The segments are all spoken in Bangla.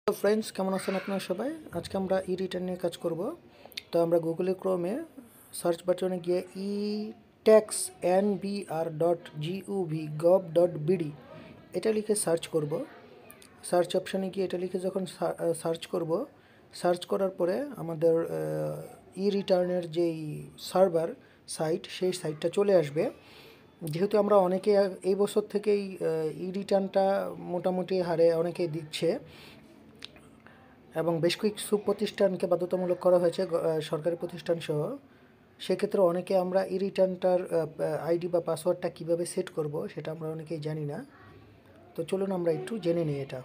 তো ফ্রেন্ডস, কেমন আছেন আপনারা সবাই? আজকে আমরা ই রিটার্ন নিয়ে কাজ করব। তো আমরা গুগলে ক্রোমে সার্চ বাটনে গিয়ে etax.nbr.gov.bd এটা লিখে সার্চ করব। সার্চ অপশানে গিয়ে এটা লিখে যখন সার্চ করব, সার্চ করার পরে আমাদের ই রিটার্নের যেই সার্ভার সাইট, সেই সাইটটা চলে আসবে। যেহেতু আমরা অনেকে এই বছর থেকেই ই রিটার্নটা মোটামুটি হারে অনেকেই দিচ্ছে এবং বেশ কিছু প্রতিষ্ঠানকে বাধ্যতামূলক করা হয়েছে, সরকারি প্রতিষ্ঠান সহ। সেক্ষেত্রে অনেকে আমরা ই রিটার্নটার আইডি বা পাসওয়ার্ডটা কীভাবে সেট করব সেটা আমরা অনেকেই জানি না। তো চলুন আমরা একটু জেনে নিই এটা।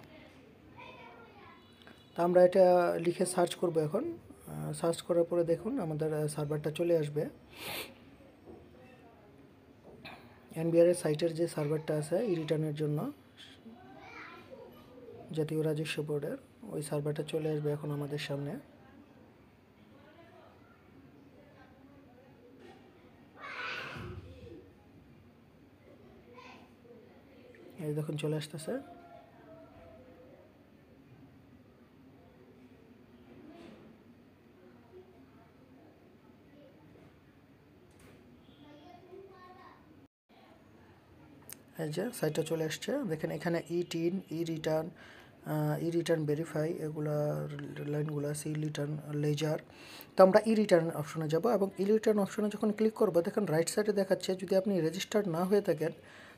তো আমরা এটা লিখে সার্চ করব এখন। সার্চ করার পরে দেখুন আমাদের সার্ভারটা চলে আসবে। এনবিআরের সাইটের যে সার্ভারটা আছে ই রিটার্নের জন্য, জাতীয় রাজস্ব বোর্ডের, ওই সার্ভারটা চলে আসবে এখন আমাদের সামনে। এই দেখুন চলে আসতেছে। এই যে সাইটটা চলে আসছে, দেখেন এখানে ই-টিন, ই রিটার্ন ভেরিফাই, এগুলার লাইনগুলো আছে, ই রিটার্ন লেজার। তো আমরা ই রিটার্ন অপশনে যাব এবং ই রিটার্ন অপশনে যখন ক্লিক করব, দেখেন রাইট সাইডে দেখাচ্ছে যদি আপনি রেজিস্টার্ড না হয়ে থাকেন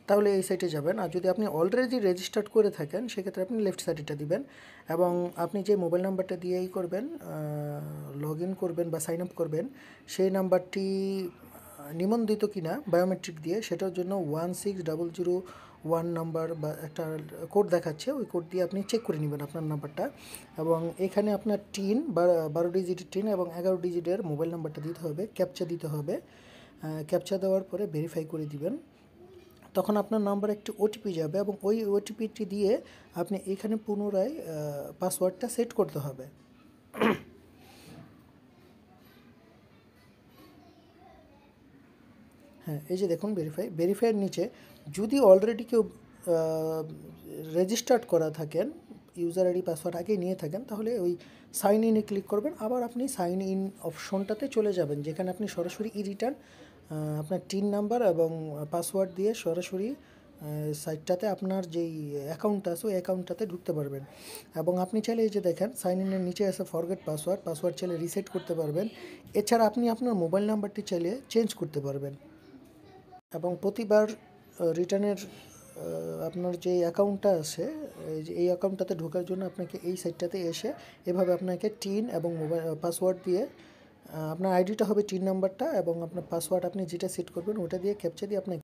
তাহলে এই সাইটে যাবেন, আর যদি আপনি অলরেডি রেজিস্টার্ড করে থাকেন সেক্ষেত্রে আপনি লেফট সাইডেটা দিবেন। এবং আপনি যে মোবাইল নাম্বারটা দিয়েই করবেন, লগ ইন করবেন বা সাইন আপ করবেন, সেই নাম্বারটি নিবন্ধিত কিনা বায়োমেট্রিক দিয়ে, সেটার জন্য 16001 নাম্বার বা একটা কোড দেখাচ্ছে, ওই কোড দিয়ে আপনি চেক করে নেবেন আপনার নাম্বারটা। এবং এখানে আপনার টিন 12 ডিজিটের টিন এবং 11 ডিজিটের মোবাইল নাম্বারটা দিতে হবে, ক্যাপচা দিতে হবে। ক্যাপচা দেওয়ার পরে ভেরিফাই করে দিবেন। তখন আপনার নাম্বারে একটি ওটিপি যাবে এবং ওই ওটিপিটি দিয়ে আপনি এখানে পুনরায় পাসওয়ার্ডটা সেট করতে হবে। হ্যাঁ, এই যে দেখুন ভেরিফাইয়ের নিচে যদি অলরেডি কেউ রেজিস্টার্ড করা থাকেন, ইউজার আইডি পাসওয়ার্ড আগেই নিয়ে থাকেন, তাহলে ওই সাইন ইনে ক্লিক করবেন। আবার আপনি সাইন ইন অপশনটাতে চলে যাবেন, যেখানে আপনি সরাসরি ই রিটার্ন আপনার টিন নাম্বার এবং পাসওয়ার্ড দিয়ে সরাসরি সাইটটাতে আপনার যেই অ্যাকাউন্টটা আছে ওই অ্যাকাউন্টটাতে ঢুকতে পারবেন। এবং আপনি চাইলে এই যে দেখেন সাইন ইনের নিচে আছে ফরগেট পাসওয়ার্ড চাইলে রিসেট করতে পারবেন। এছাড়া আপনি আপনার মোবাইল নাম্বারটি চাইলে চেঞ্জ করতে পারবেন। এবং প্রতিবার রিটার্নের আপনার যে অ্যাকাউন্টটা আছে, এই অ্যাকাউন্টটাতে ঢোকার জন্য আপনাকে এই সাইটটাতে এসে এভাবে আপনাকে টিন এবং মোবাইল পাসওয়ার্ড দিয়ে, আপনার আইডিটা হবে টিন নাম্বারটা এবং আপনার পাসওয়ার্ড আপনি যেটা সেট করবেন ওটা দিয়ে ক্যাপচা দিয়ে আপনার